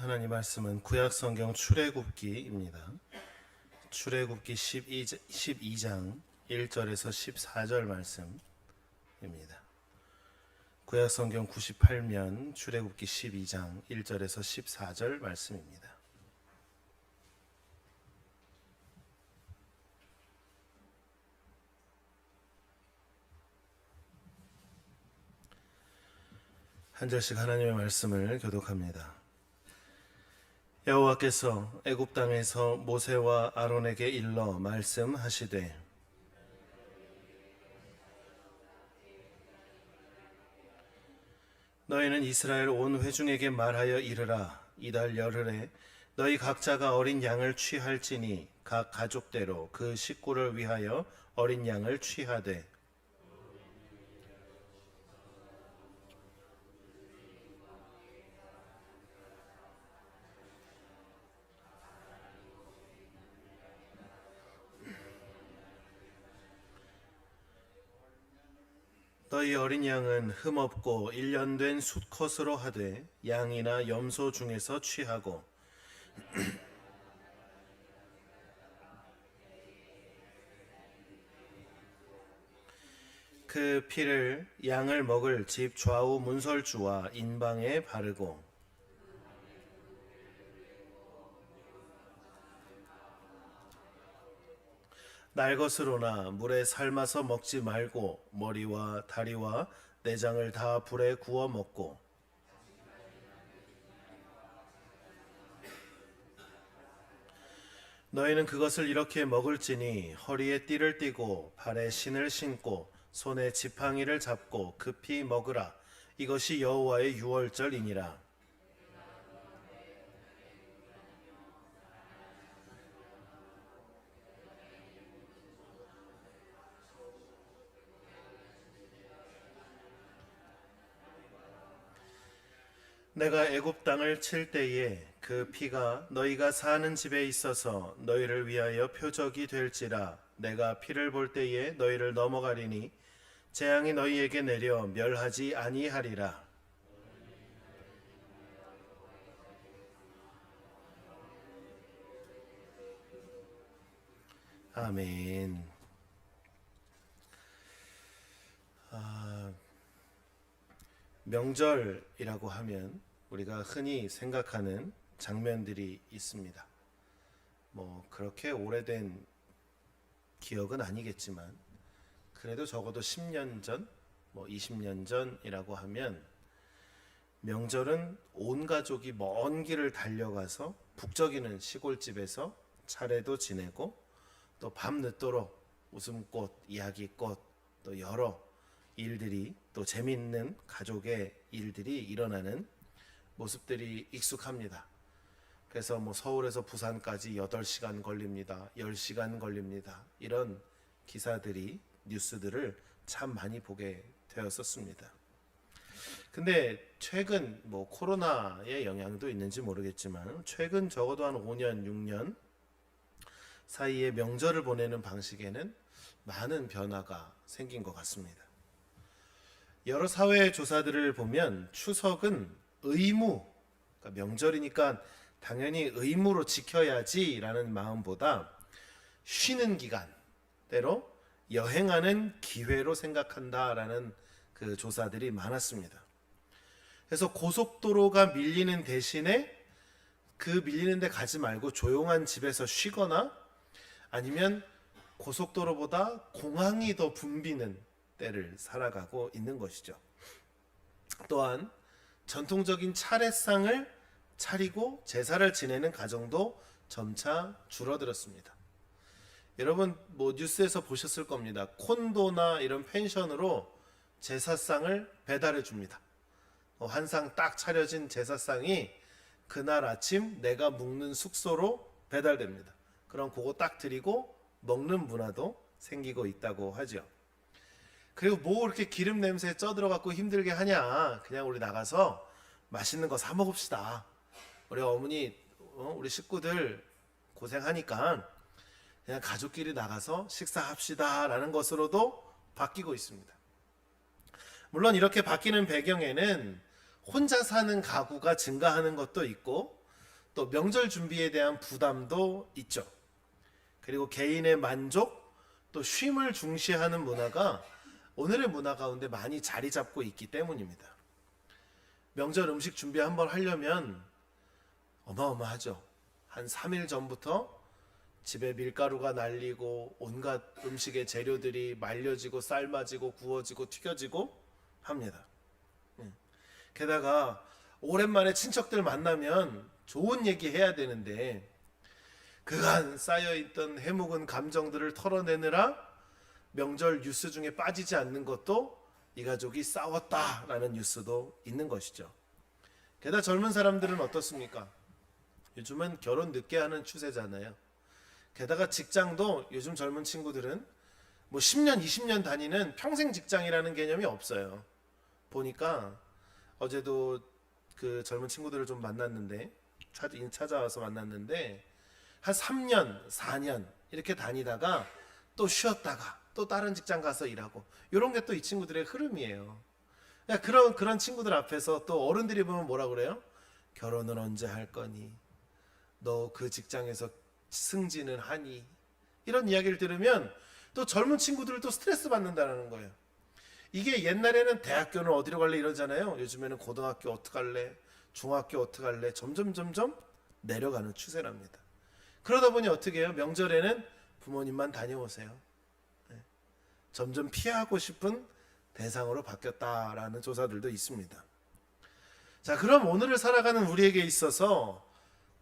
하나님 말씀은 구약성경 출애굽기입니다. 출애굽기 12장 1절에서 14절 말씀입니다. 구약성경 98면 출애굽기 12장 1절에서 14절 말씀입니다. 한 절씩 하나님의 말씀을 교독합니다. 여호와께서 애굽 땅에서 모세와 아론에게 일러 말씀하시되 너희는 이스라엘 온 회중에게 말하여 이르라. 이달 열흘에 너희 각자가 어린 양을 취할지니 각 가족대로 그 식구를 위하여 어린 양을 취하되 너희 어린 양은 흠없고 1년 된 수컷으로 하되 양이나 염소 중에서 취하고 그 피를 양을 먹을 집 좌우 문설주와 인방에 바르고 날 것으로나 물에 삶아서 먹지 말고 머리와 다리와 내장을 다 불에 구워 먹고 너희는 그것을 이렇게 먹을지니 허리에 띠를 띠고 발에 신을 신고 손에 지팡이를 잡고 급히 먹으라. 이것이 여호와의 유월절이니라. 내가 애굽 땅을 칠 때에 그 피가 너희가 사는 집에 있어서 너희를 위하여 표적이 될지라. 내가 피를 볼 때에 너희를 넘어가리니 재앙이 너희에게 내려 멸하지 아니하리라. 아멘. 명절이라고 하면 우리가 흔히 생각하는 장면들이 있습니다. 그렇게 오래된 기억은 아니겠지만 그래도 적어도 10년 전, 20년 전이라고 하면 명절은 온 가족이 먼 길을 달려가서 북적이는 시골집에서 차례도 지내고 또 밤늦도록 웃음꽃, 이야기꽃, 또 여러 일들이 또 재미있는 가족의 일들이 일어나는 모습들이 익숙합니다. 그래서 서울에서 부산까지 8시간 걸립니다. 10시간 걸립니다. 이런 기사들이 뉴스들을 참 많이 보게 되었었습니다. 근데 최근 코로나의 영향도 있는지 모르겠지만 최근 적어도 한 5년, 6년 사이에 명절을 보내는 방식에는 많은 변화가 생긴 것 같습니다. 여러 사회 조사들을 보면 추석은 의무, 그러니까 명절이니까 당연히 의무로 지켜야지라는 마음보다 쉬는 기간, 때로 여행하는 기회로 생각한다라는 그 조사들이 많았습니다. 그래서 고속도로가 밀리는 대신에 그 밀리는 데 가지 말고 조용한 집에서 쉬거나 아니면 고속도로보다 공항이 더 붐비는 때를 살아가고 있는 것이죠. 또한 전통적인 차례상을 차리고 제사를 지내는 가정도 점차 줄어들었습니다. 여러분 뉴스에서 보셨을 겁니다. 콘도나 이런 펜션으로 제사상을 배달해 줍니다. 한 상 딱 차려진 제사상이 그날 아침 내가 묵는 숙소로 배달됩니다. 그럼 그거 딱 드리고 먹는 문화도 생기고 있다고 하죠. 그리고 이렇게 기름 냄새에 쪄들어갖고 힘들게 하냐. 그냥 우리 나가서 맛있는 거 사 먹읍시다. 우리 어머니, 우리 식구들 고생하니까 그냥 가족끼리 나가서 식사합시다 라는 것으로도 바뀌고 있습니다. 물론 이렇게 바뀌는 배경에는 혼자 사는 가구가 증가하는 것도 있고 또 명절 준비에 대한 부담도 있죠. 그리고 개인의 만족, 또 쉼을 중시하는 문화가 오늘의 문화 가운데 많이 자리 잡고 있기 때문입니다. 명절 음식 준비 한번 하려면 어마어마하죠. 한 3일 전부터 집에 밀가루가 날리고 온갖 음식의 재료들이 말려지고 삶아지고 구워지고 튀겨지고 합니다. 게다가 오랜만에 친척들 만나면 좋은 얘기 해야 되는데 그간 쌓여있던 해묵은 감정들을 털어내느라 명절 뉴스 중에 빠지지 않는 것도 이 가족이 싸웠다라는 뉴스도 있는 것이죠. 게다가 젊은 사람들은 어떻습니까? 요즘은 결혼 늦게 하는 추세잖아요. 게다가 직장도 요즘 젊은 친구들은 뭐 10년, 20년 다니는 평생 직장이라는 개념이 없어요. 보니까 어제도 그 젊은 친구들을 좀 만났는데 찾아와서 만났는데 한 3년, 4년 이렇게 다니다가 또 쉬었다가 또 다른 직장 가서 일하고 이런 게 또 이 친구들의 흐름이에요. 그런 친구들 앞에서 또 어른들이 보면 뭐라 그래요? 결혼은 언제 할 거니? 너 그 직장에서 승진은 하니? 이런 이야기를 들으면 또 젊은 친구들을 또 스트레스 받는다는 거예요. 이게 옛날에는 대학교는 어디로 갈래 이러잖아요. 요즘에는 고등학교 어떡할래? 중학교 어떡할래? 점점 내려가는 추세랍니다. 그러다 보니 어떻게 해요? 명절에는 부모님만 다녀오세요. 점점 피하고 싶은 대상으로 바뀌었다라는 조사들도 있습니다. 자, 그럼 오늘을 살아가는 우리에게 있어서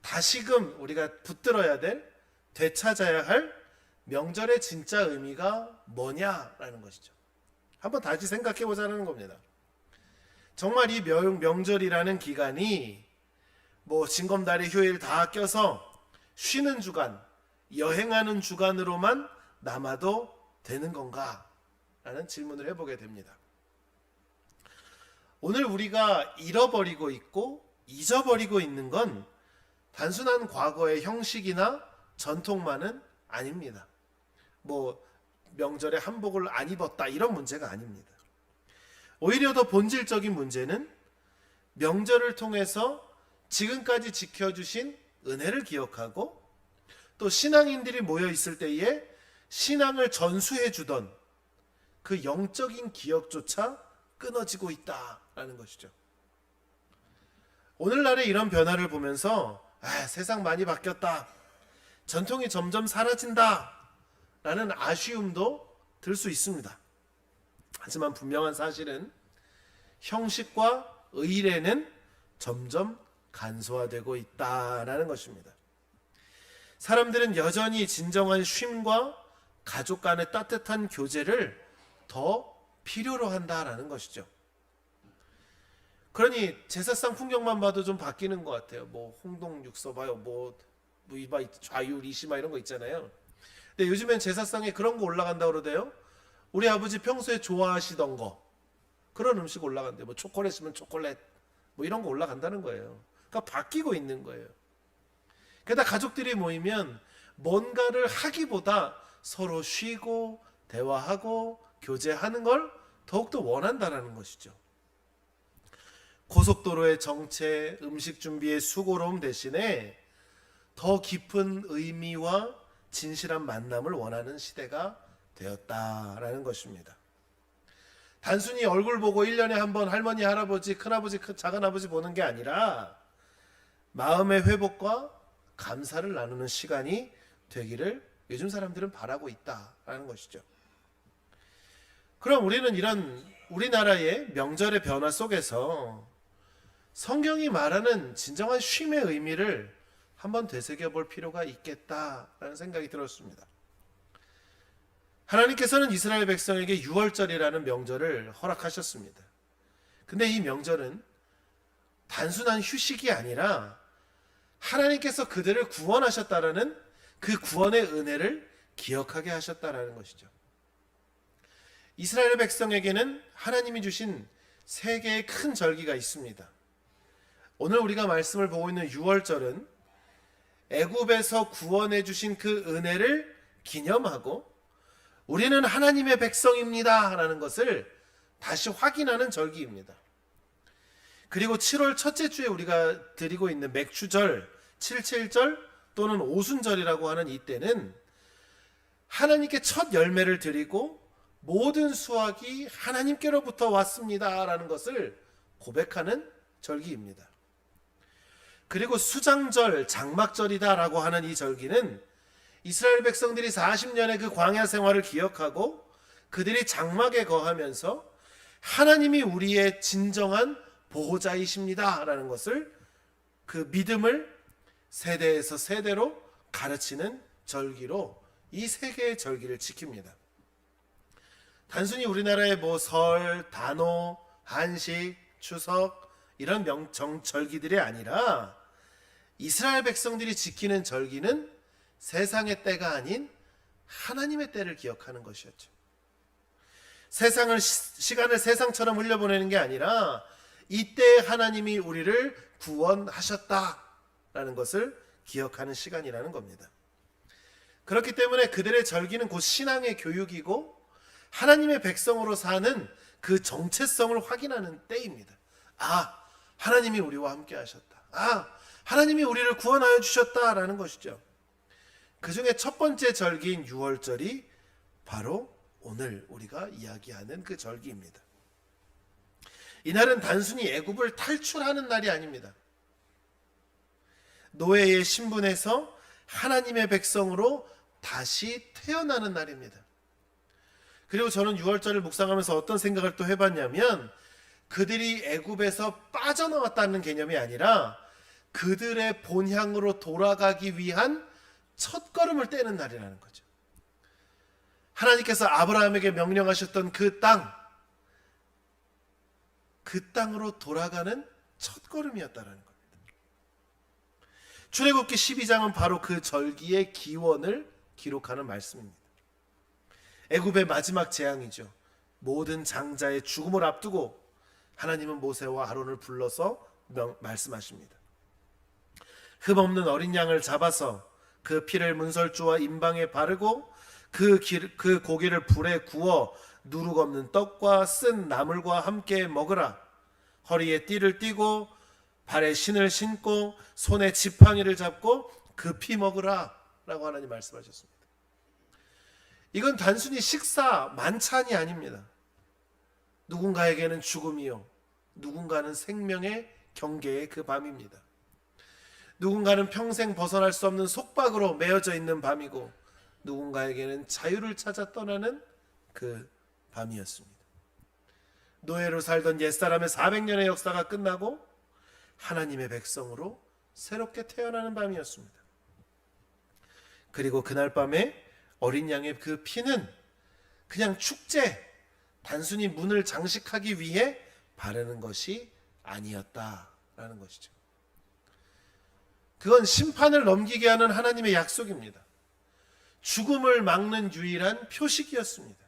다시금 우리가 붙들어야 될, 되찾아야 할 명절의 진짜 의미가 뭐냐라는 것이죠. 한번 다시 생각해 보자는 겁니다. 정말 이 명절이라는 기간이 뭐 징검다리 휴일 다 껴서 쉬는 주간, 여행하는 주간으로만 남아도 되는 건가? 라는 질문을 해보게 됩니다. 오늘 우리가 잃어버리고 있고 잊어버리고 있는 건 단순한 과거의 형식이나 전통만은 아닙니다. 뭐 명절에 한복을 안 입었다 이런 문제가 아닙니다. 오히려 더 본질적인 문제는 명절을 통해서 지금까지 지켜주신 은혜를 기억하고 또 신앙인들이 모여 있을 때에 신앙을 전수해 주던 그 영적인 기억조차 끊어지고 있다라는 것이죠. 오늘날의 이런 변화를 보면서 세상 많이 바뀌었다, 전통이 점점 사라진다 라는 아쉬움도 들 수 있습니다. 하지만 분명한 사실은 형식과 의례는 점점 간소화되고 있다라는 것입니다. 사람들은 여전히 진정한 쉼과 가족 간의 따뜻한 교제를 더 필요로 한다라는 것이죠. 그러니 제사상 풍경만 봐도 좀 바뀌는 것 같아요. 뭐 홍동 육서봐요, 뭐 이봐 좌율 이시마 이런 거 있잖아요. 근데 요즘엔 제사상에 그런 거 올라간다고 그러대요. 우리 아버지 평소에 좋아하시던 거, 그런 음식 올라간대요. 뭐 초콜릿이면 초콜릿, 뭐 이런 거 올라간다는 거예요. 그러니까 바뀌고 있는 거예요. 게다가 가족들이 모이면 뭔가를 하기보다 서로 쉬고 대화하고 교제하는 걸 더욱더 원한다는 것이죠. 고속도로의 정체, 음식 준비의 수고로움 대신에 더 깊은 의미와 진실한 만남을 원하는 시대가 되었다라는 것입니다. 단순히 얼굴 보고 1년에 한 번 할머니, 할아버지, 큰아버지, 작은아버지 보는 게 아니라 마음의 회복과 감사를 나누는 시간이 되기를 요즘 사람들은 바라고 있다라는 것이죠. 그럼 우리는 이런 우리나라의 명절의 변화 속에서 성경이 말하는 진정한 쉼의 의미를 한번 되새겨볼 필요가 있겠다라는 생각이 들었습니다. 하나님께서는 이스라엘 백성에게 유월절이라는 명절을 허락하셨습니다. 근데 이 명절은 단순한 휴식이 아니라 하나님께서 그들을 구원하셨다라는 그 구원의 은혜를 기억하게 하셨다라는 것이죠. 이스라엘 백성에게는 하나님이 주신 세 개의 큰 절기가 있습니다. 오늘 우리가 말씀을 보고 있는 유월절은 애굽에서 구원해 주신 그 은혜를 기념하고 우리는 하나님의 백성입니다 라는 것을 다시 확인하는 절기입니다. 그리고 7월 첫째 주에 우리가 드리고 있는 맥주절, 칠칠절 또는 오순절이라고 하는 이때는 하나님께 첫 열매를 드리고 모든 수확이 하나님께로부터 왔습니다라는 것을 고백하는 절기입니다. 그리고 수장절, 장막절이다라고 하는 이 절기는 이스라엘 백성들이 40년의 그 광야 생활을 기억하고 그들이 장막에 거하면서 하나님이 우리의 진정한 보호자이십니다라는 것을, 그 믿음을 세대에서 세대로 가르치는 절기로 이 세 개의 절기를 지킵니다. 단순히 우리나라의 설, 단오, 한식, 추석 이런 절기들이 아니라 이스라엘 백성들이 지키는 절기는 세상의 때가 아닌 하나님의 때를 기억하는 것이었죠. 시간을 세상처럼 흘려보내는 게 아니라 이때 하나님이 우리를 구원하셨다라는 것을 기억하는 시간이라는 겁니다. 그렇기 때문에 그들의 절기는 곧 신앙의 교육이고 하나님의 백성으로 사는 그 정체성을 확인하는 때입니다. 하나님이 우리와 함께 하셨다. 하나님이 우리를 구원하여 주셨다라는 것이죠. 그 중에 첫 번째 절기인 유월절이 바로 오늘 우리가 이야기하는 그 절기입니다. 이날은 단순히 애굽을 탈출하는 날이 아닙니다. 노예의 신분에서 하나님의 백성으로 다시 태어나는 날입니다. 그리고 저는 유월절을 묵상하면서 어떤 생각을 또 해봤냐면, 그들이 애굽에서 빠져나왔다는 개념이 아니라 그들의 본향으로 돌아가기 위한 첫걸음을 떼는 날이라는 거죠. 하나님께서 아브라함에게 명령하셨던 그 땅으로 돌아가는 첫걸음이었다라는 겁니다. 출애굽기 12장은 바로 그 절기의 기원을 기록하는 말씀입니다. 애굽의 마지막 재앙이죠. 모든 장자의 죽음을 앞두고 하나님은 모세와 아론을 불러서 말씀하십니다. 흠없는 어린 양을 잡아서 그 피를 문설주와 임방에 바르고 그 고기를 불에 구워 누룩 없는 떡과 쓴 나물과 함께 먹으라. 허리에 띠를 띠고 발에 신을 신고 손에 지팡이를 잡고 그 피 먹으라 라고 하나님 말씀하셨습니다. 이건 단순히 식사 만찬이 아닙니다. 누군가에게는 죽음이요, 누군가는 생명의 경계의 그 밤입니다. 누군가는 평생 벗어날 수 없는 속박으로 매어져 있는 밤이고, 누군가에게는 자유를 찾아 떠나는 그 밤이었습니다. 노예로 살던 옛사람의 400년의 역사가 끝나고 하나님의 백성으로 새롭게 태어나는 밤이었습니다. 그리고 그날 밤에 어린 양의 그 피는 그냥 축제, 단순히 문을 장식하기 위해 바르는 것이 아니었다라는 것이죠. 그건 심판을 넘기게 하는 하나님의 약속입니다. 죽음을 막는 유일한 표식이었습니다.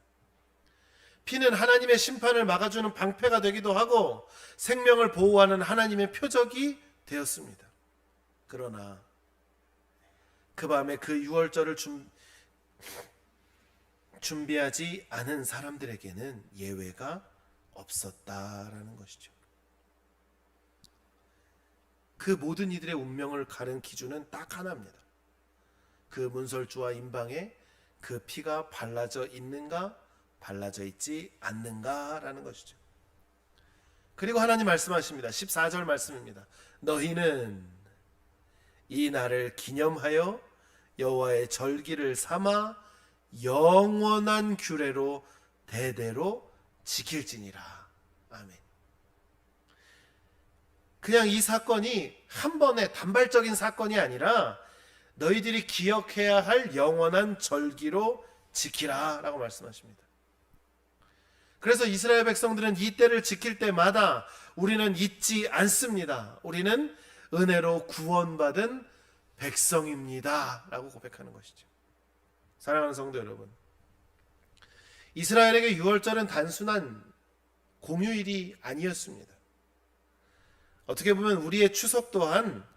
피는 하나님의 심판을 막아주는 방패가 되기도 하고 생명을 보호하는 하나님의 표적이 되었습니다. 그러나 그 밤에 그 유월절을 준비하지 않은 사람들에게는 예외가 없었다라는 것이죠. 그 모든 이들의 운명을 가른 기준은 딱 하나입니다. 그 문설주와 임방에 그 피가 발라져 있는가 발라져 있지 않는가라는 것이죠. 그리고 하나님 말씀하십니다. 14절 말씀입니다. 너희는 이 날을 기념하여 여호와의 절기를 삼아 영원한 규례로 대대로 지킬지니라. 아멘. 그냥 이 사건이 한 번의 단발적인 사건이 아니라 너희들이 기억해야 할 영원한 절기로 지키라 라고 말씀하십니다. 그래서 이스라엘 백성들은 이 때를 지킬 때마다 우리는 잊지 않습니다. 우리는 은혜로 구원받은 백성입니다 라고 고백하는 것이죠. 사랑하는 성도 여러분, 이스라엘에게 유월절은 단순한 공휴일이 아니었습니다. 어떻게 보면 우리의 추석 또한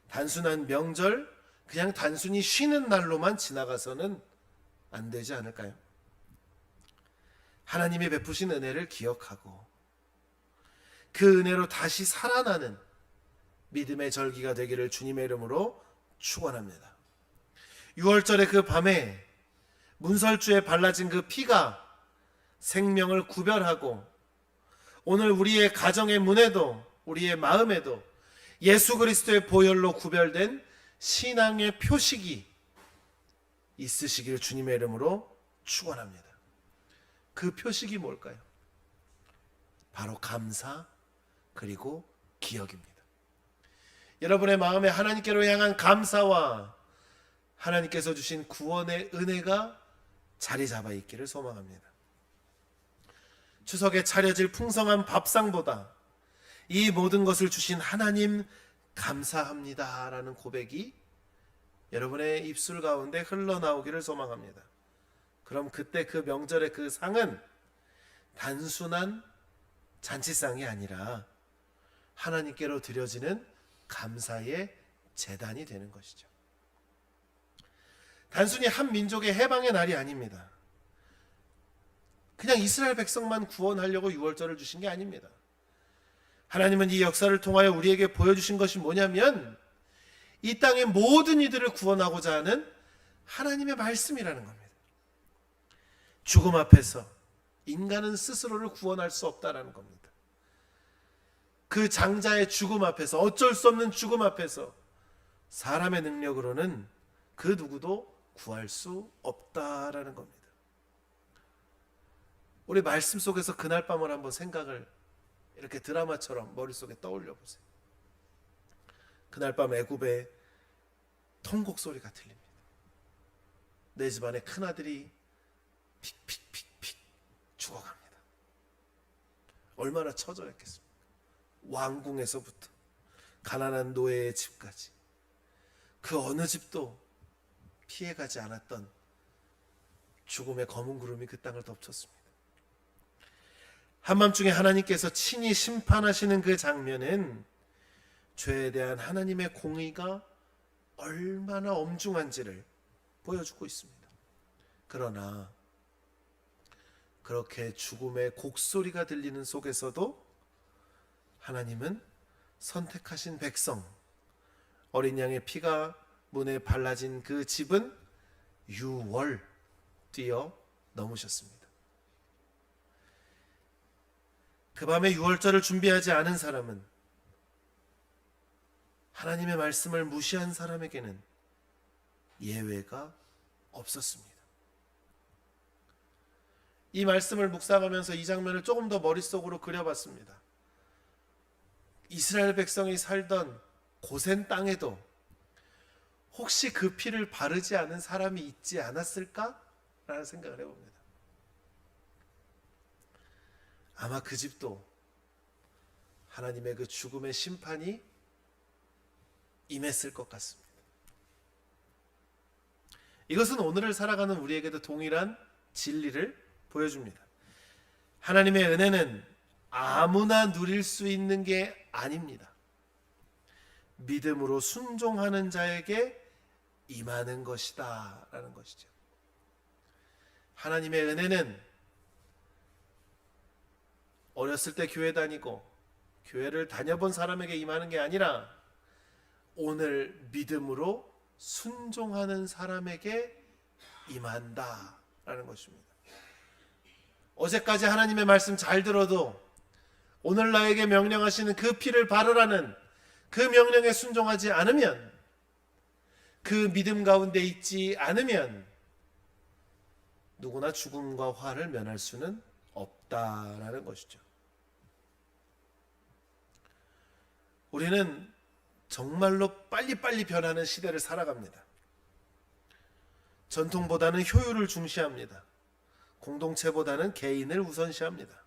단순한 명절, 그냥 단순히 쉬는 날로만 지나가서는 안 되지 않을까요? 하나님이 베푸신 은혜를 기억하고 그 은혜로 다시 살아나는 믿음의 절기가 되기를 주님의 이름으로 축원합니다. 6월절의 그 밤에 문설주에 발라진 그 피가 생명을 구별하고 오늘 우리의 가정의 문에도 우리의 마음에도 예수 그리스도의 보혈로 구별된 신앙의 표식이 있으시기를 주님의 이름으로 축원합니다. 그 표식이 뭘까요? 바로 감사 그리고 기억입니다. 여러분의 마음에 하나님께로 향한 감사와 하나님께서 주신 구원의 은혜가 자리 잡아 있기를 소망합니다. 추석에 차려질 풍성한 밥상보다 이 모든 것을 주신 하나님 감사합니다 라는 고백이 여러분의 입술 가운데 흘러나오기를 소망합니다. 그럼 그때 그 명절의 그 상은 단순한 잔치상이 아니라 하나님께로 드려지는 감사의 제단이 되는 것이죠. 단순히 한 민족의 해방의 날이 아닙니다. 그냥 이스라엘 백성만 구원하려고 6월절을 주신 게 아닙니다. 하나님은 이 역사를 통하여 우리에게 보여주신 것이 뭐냐면 이 땅의 모든 이들을 구원하고자 하는 하나님의 말씀이라는 겁니다. 죽음 앞에서 인간은 스스로를 구원할 수 없다라는 겁니다. 그 장자의 죽음 앞에서, 어쩔 수 없는 죽음 앞에서 사람의 능력으로는 그 누구도 구할 수 없다라는 겁니다. 우리 말씀 속에서 그날 밤을 한번 생각을 이렇게 드라마처럼 머릿속에 떠올려 보세요. 그날 밤 애굽의 통곡 소리가 들립니다. 내 집안의 큰아들이 픽픽픽픽 죽어갑니다. 얼마나 처절했겠습니까? 왕궁에서부터 가난한 노예의 집까지 그 어느 집도 피해가지 않았던 죽음의 검은 구름이 그 땅을 덮쳤습니다. 한밤중에 하나님께서 친히 심판하시는 그 장면은 죄에 대한 하나님의 공의가 얼마나 엄중한지를 보여주고 있습니다. 그러나 그렇게 죽음의 곡소리가 들리는 속에서도 하나님은 선택하신 백성, 어린 양의 피가 문에 발라진 그 집은 6월 뛰어 넘으셨습니다. 그 밤에 6월절을 준비하지 않은 사람은, 하나님의 말씀을 무시한 사람에게는 예외가 없었습니다. 이 말씀을 묵상하면서 이 장면을 조금 더 머릿속으로 그려봤습니다. 이스라엘 백성이 살던 고센 땅에도 혹시 그 피를 바르지 않은 사람이 있지 않았을까? 라는 생각을 해봅니다. 아마 그 집도 하나님의 그 죽음의 심판이 임했을 것 같습니다. 이것은 오늘을 살아가는 우리에게도 동일한 진리를 보여줍니다. 하나님의 은혜는 아무나 누릴 수 있는 게 아닙니다. 믿음으로 순종하는 자에게 임하는 것이다 라는 것이죠. 하나님의 은혜는 어렸을 때 교회 다니고 교회를 다녀본 사람에게 임하는 게 아니라 오늘 믿음으로 순종하는 사람에게 임한다 라는 것입니다. 어제까지 하나님의 말씀 잘 들어도 오늘 나에게 명령하시는 그 피를 바르라는 그 명령에 순종하지 않으면, 그 믿음 가운데 있지 않으면 누구나 죽음과 화를 면할 수는 없다라는 것이죠. 우리는 정말로 빨리빨리 변하는 시대를 살아갑니다. 전통보다는 효율을 중시합니다. 공동체보다는 개인을 우선시합니다.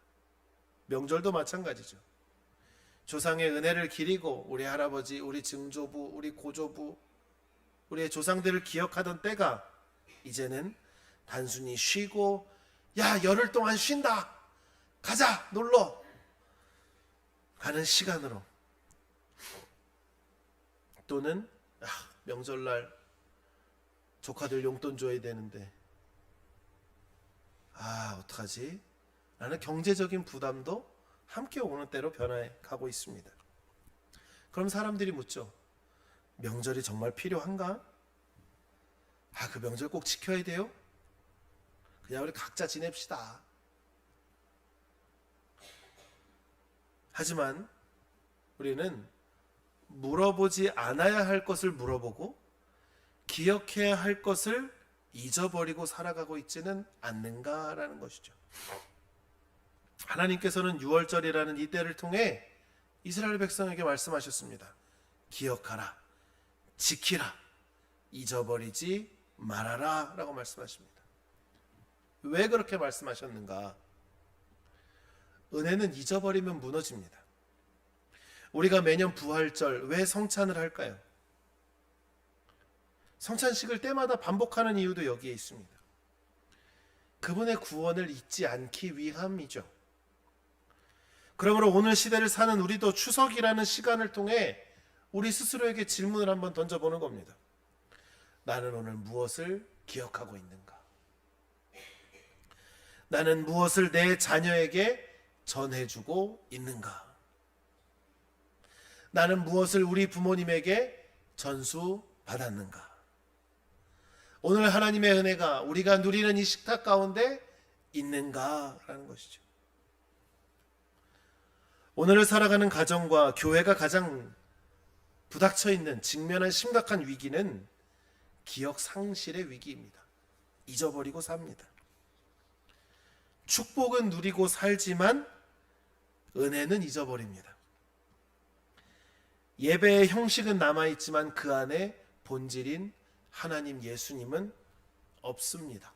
명절도 마찬가지죠. 조상의 은혜를 기리고 우리 할아버지, 우리 증조부, 우리 고조부, 우리의 조상들을 기억하던 때가 이제는 단순히 쉬고, 야, 열흘 동안 쉰다, 가자, 놀러 가는 시간으로, 또는 명절날 조카들 용돈 줘야 되는데 어떡하지? 라는 경제적인 부담도 함께 오는 때로 변해 가고 있습니다. 그럼 사람들이 묻죠. 명절이 정말 필요한가? 그 명절 꼭 지켜야 돼요? 그냥 우리 각자 지냅시다. 하지만 우리는 물어보지 않아야 할 것을 물어보고 기억해야 할 것을 잊어버리고 살아가고 있지는 않는가라는 것이죠. 하나님께서는 유월절이라는 이 때를 통해 이스라엘 백성에게 말씀하셨습니다. 기억하라, 지키라, 잊어버리지 말아라 라고 말씀하십니다. 왜 그렇게 말씀하셨는가? 은혜는 잊어버리면 무너집니다. 우리가 매년 부활절 왜 성찬을 할까요? 성찬식을 때마다 반복하는 이유도 여기에 있습니다. 그분의 구원을 잊지 않기 위함이죠. 그러므로 오늘 시대를 사는 우리도 추석이라는 시간을 통해 우리 스스로에게 질문을 한번 던져보는 겁니다. 나는 오늘 무엇을 기억하고 있는가? 나는 무엇을 내 자녀에게 전해주고 있는가? 나는 무엇을 우리 부모님에게 전수받았는가? 오늘 하나님의 은혜가 우리가 누리는 이 식탁 가운데 있는가라는 것이죠. 오늘을 살아가는 가정과 교회가 가장 부닥쳐 있는 직면한 심각한 위기는 기억 상실의 위기입니다. 잊어버리고 삽니다. 축복은 누리고 살지만 은혜는 잊어버립니다. 예배의 형식은 남아있지만 그 안에 본질인 하나님 예수님은 없습니다.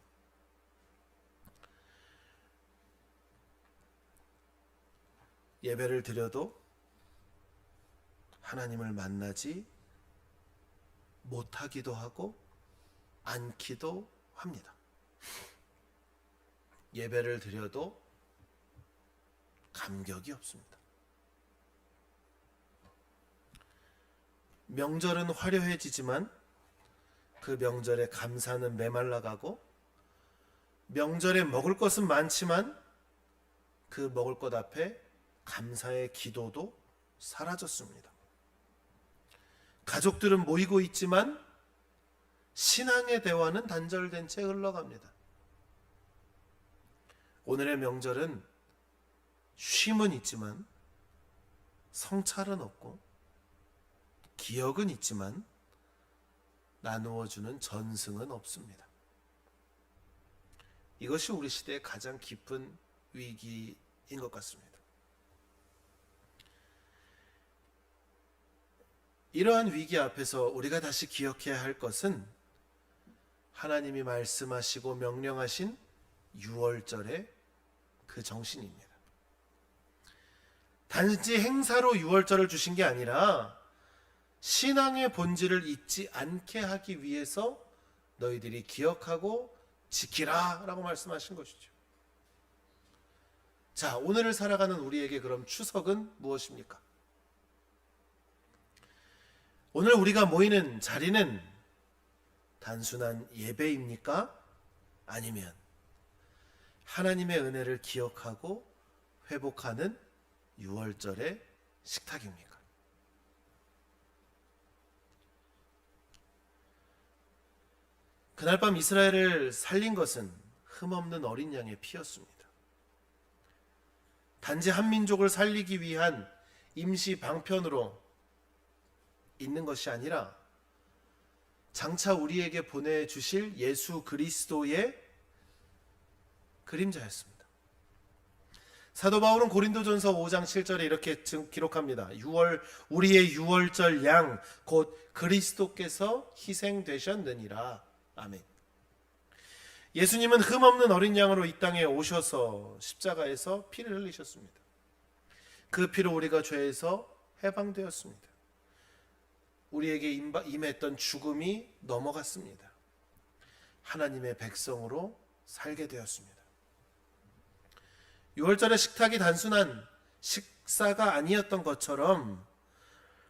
예배를 드려도 하나님을 만나지 못하기도 하고 않기도 합니다. 예배를 드려도 감격이 없습니다. 명절은 화려해지지만 그 명절에 감사는 메말라가고, 명절에 먹을 것은 많지만 그 먹을 것 앞에 감사의 기도도 사라졌습니다. 가족들은 모이고 있지만 신앙의 대화는 단절된 채 흘러갑니다. 오늘의 명절은 쉼은 있지만 성찰은 없고, 기억은 있지만 나누어주는 전승은 없습니다. 이것이 우리 시대의 가장 깊은 위기인 것 같습니다. 이러한 위기 앞에서 우리가 다시 기억해야 할 것은 하나님이 말씀하시고 명령하신 유월절의 그 정신입니다. 단지 행사로 유월절을 주신 게 아니라 신앙의 본질을 잊지 않게 하기 위해서 너희들이 기억하고 지키라 라고 말씀하신 것이죠. 자, 오늘을 살아가는 우리에게 그럼 추석은 무엇입니까? 오늘 우리가 모이는 자리는 단순한 예배입니까? 아니면 하나님의 은혜를 기억하고 회복하는 유월절의 식탁입니까? 그날 밤 이스라엘을 살린 것은 흠없는 어린 양의 피였습니다. 단지 한 민족을 살리기 위한 임시 방편으로 있는 것이 아니라 장차 우리에게 보내주실 예수 그리스도의 그림자였습니다. 사도 바울은 고린도전서 5장 7절에 이렇게 기록합니다. 우리의 유월절 양 곧 그리스도께서 희생되셨느니라. 아멘. 예수님은 흠없는 어린 양으로 이 땅에 오셔서 십자가에서 피를 흘리셨습니다. 그 피로 우리가 죄에서 해방되었습니다. 우리에게 임했던 죽음이 넘어갔습니다. 하나님의 백성으로 살게 되었습니다. 유월절의 식탁이 단순한 식사가 아니었던 것처럼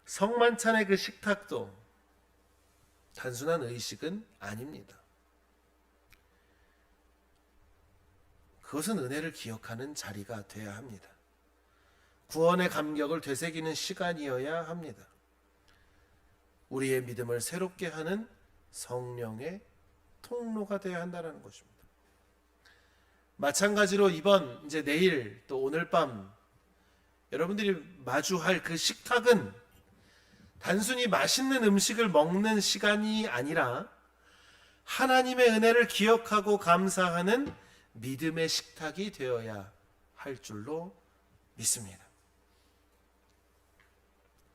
성만찬의 그 식탁도 단순한 의식은 아닙니다. 그것은 은혜를 기억하는 자리가 되어야 합니다. 구원의 감격을 되새기는 시간이어야 합니다. 우리의 믿음을 새롭게 하는 성령의 통로가 되어야 한다는 것입니다. 마찬가지로 이번 이제 내일 또 오늘 밤 여러분들이 마주할 그 식탁은 단순히 맛있는 음식을 먹는 시간이 아니라 하나님의 은혜를 기억하고 감사하는 믿음의 식탁이 되어야 할 줄로 믿습니다.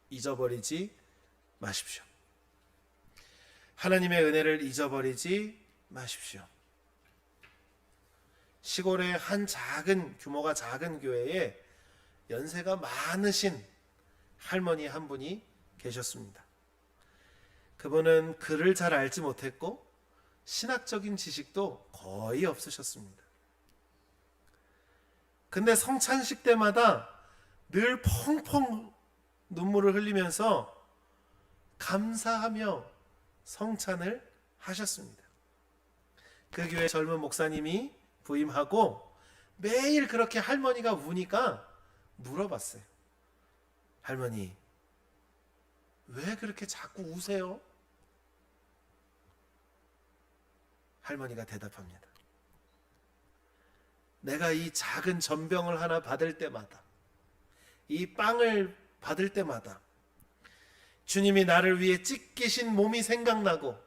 잊어버리지 마십시오. 하나님의 은혜를 잊어버리지 마십시오. 시골의 한 규모가 작은 교회에 연세가 많으신 할머니 한 분이 계셨습니다. 그분은 글을 잘 알지 못했고 신학적인 지식도 거의 없으셨습니다. 근데 성찬식 때마다 늘 펑펑 눈물을 흘리면서 감사하며 성찬을 하셨습니다. 그 교회 젊은 목사님이 부임하고 매일 그렇게 할머니가 우니까 물어봤어요. 할머니, 왜 그렇게 자꾸 우세요? 할머니가 대답합니다. 내가 이 작은 전병을 하나 받을 때마다, 이 빵을 받을 때마다 주님이 나를 위해 찢기신 몸이 생각나고,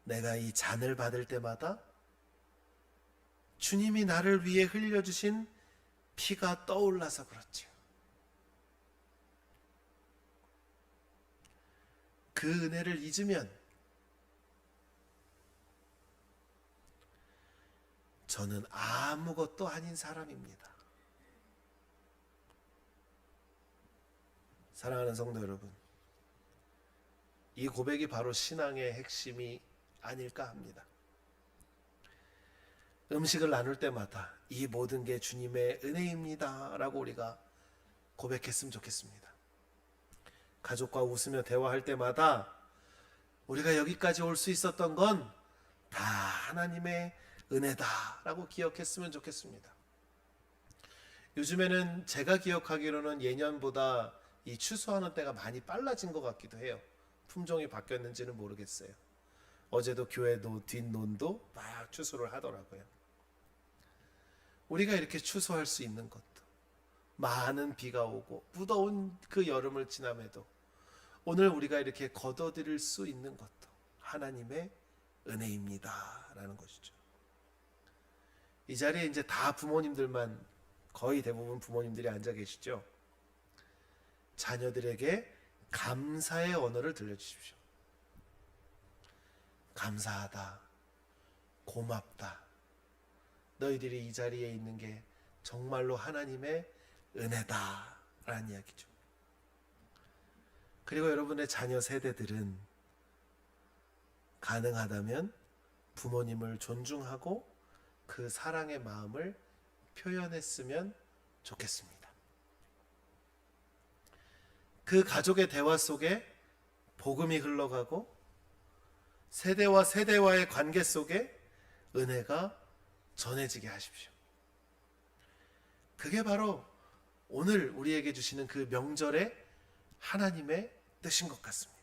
내가 이 잔을 받을 때마다 주님이 나를 위해 흘려주신 피가 떠올라서 그렇죠. 그 은혜를 잊으면 저는 아무것도 아닌 사람입니다. 사랑하는 성도 여러분, 이 고백이 바로 신앙의 핵심이 아닐까 합니다. 음식을 나눌 때마다 이 모든 게 주님의 은혜입니다 라고 우리가 고백했으면 좋겠습니다. 가족과 웃으며 대화할 때마다 우리가 여기까지 올 수 있었던 건 다 하나님의 은혜다 라고 기억했으면 좋겠습니다. 요즘에는 제가 기억하기로는 예년보다 이 추수하는 때가 많이 빨라진 것 같기도 해요. 품종이 바뀌었는지는 모르겠어요. 어제도 교회 뒷논도 막 추수를 하더라고요. 우리가 이렇게 추수할 수 있는 것도, 많은 비가 오고 무더운 그 여름을 지남에도 오늘 우리가 이렇게 거둬들일 수 있는 것도 하나님의 은혜입니다 라는 것이죠. 이 자리에 이제 다 부모님들만, 거의 대부분 부모님들이 앉아 계시죠. 자녀들에게 감사의 언어를 들려주십시오. 감사하다, 고맙다, 너희들이 이 자리에 있는 게 정말로 하나님의 은혜다 라는 이야기죠. 그리고 여러분의 자녀 세대들은 가능하다면 부모님을 존중하고 그 사랑의 마음을 표현했으면 좋겠습니다. 그 가족의 대화 속에 복음이 흘러가고 세대와 세대와의 관계 속에 은혜가 전해지게 하십시오. 그게 바로 오늘 우리에게 주시는 그 명절의 하나님의 뜻인 것 같습니다.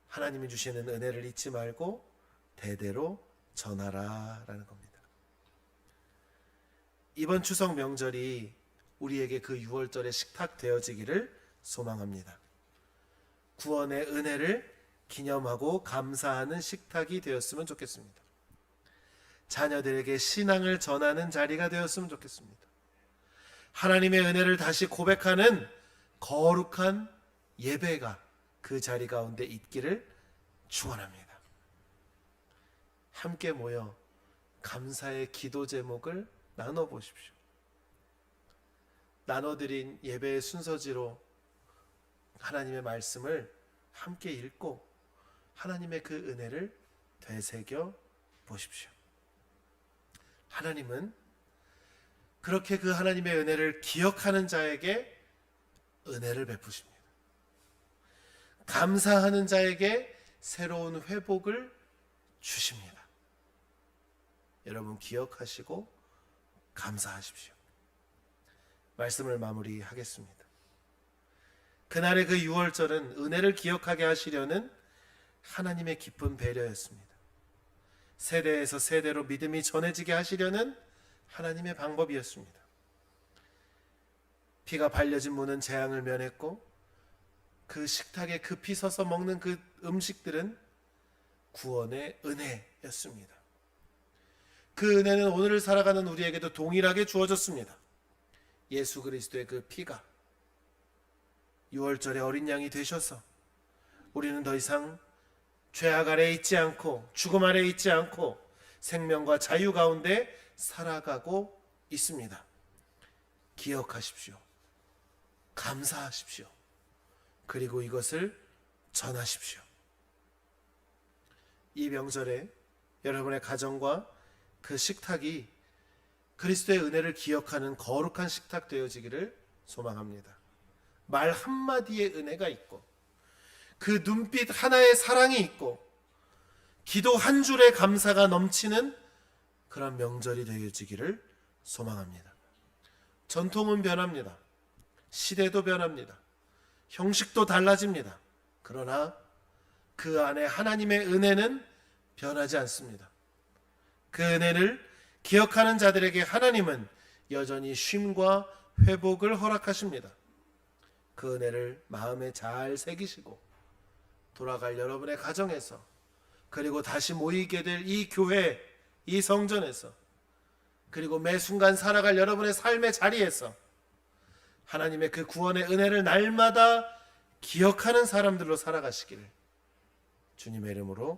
하나님이 주시는 은혜를 잊지 말고 대대로 전하라 라는 겁니다. 이번 추석 명절이 우리에게 그 6월절의 식탁 되어지기를 소망합니다. 구원의 은혜를 기념하고 감사하는 식탁이 되었으면 좋겠습니다. 자녀들에게 신앙을 전하는 자리가 되었으면 좋겠습니다. 하나님의 은혜를 다시 고백하는 거룩한 예배가 그 자리 가운데 있기를 축원합니다. 함께 모여 감사의 기도 제목을 나눠보십시오. 나눠드린 예배의 순서지로 하나님의 말씀을 함께 읽고 하나님의 그 은혜를 되새겨 보십시오. 하나님은 그렇게 그 하나님의 은혜를 기억하는 자에게 은혜를 베푸십니다. 감사하는 자에게 새로운 회복을 주십니다. 여러분 기억하시고 감사하십시오. 말씀을 마무리하겠습니다. 그날의 그 유월절은 은혜를 기억하게 하시려는 하나님의 깊은 배려였습니다. 세대에서 세대로 믿음이 전해지게 하시려는 하나님의 방법이었습니다. 피가 발려진 문은 재앙을 면했고 그 식탁에 급히 서서 먹는 그 음식들은 구원의 은혜였습니다. 그 은혜는 오늘을 살아가는 우리에게도 동일하게 주어졌습니다. 예수 그리스도의 그 피가 유월절의 어린 양이 되셔서 우리는 더 이상 죄악 아래 있지 않고 죽음 아래 있지 않고 생명과 자유 가운데 살아가고 있습니다. 기억하십시오. 감사하십시오. 그리고 이것을 전하십시오. 이 명절에 여러분의 가정과 그 식탁이 그리스도의 은혜를 기억하는 거룩한 식탁 되어지기를 소망합니다. 말 한마디의 은혜가 있고 그 눈빛 하나의 사랑이 있고 기도 한 줄의 감사가 넘치는 그런 명절이 되어지기를 소망합니다. 전통은 변합니다. 시대도 변합니다. 형식도 달라집니다. 그러나 그 안에 하나님의 은혜는 변하지 않습니다. 그 은혜를 기억하는 자들에게 하나님은 여전히 쉼과 회복을 허락하십니다. 그 은혜를 마음에 잘 새기시고 돌아갈 여러분의 가정에서 그리고 다시 모이게 될 이 교회, 이 성전에서 그리고 매 순간 살아갈 여러분의 삶의 자리에서 하나님의 그 구원의 은혜를 날마다 기억하는 사람들로 살아가시기를 주님의 이름으로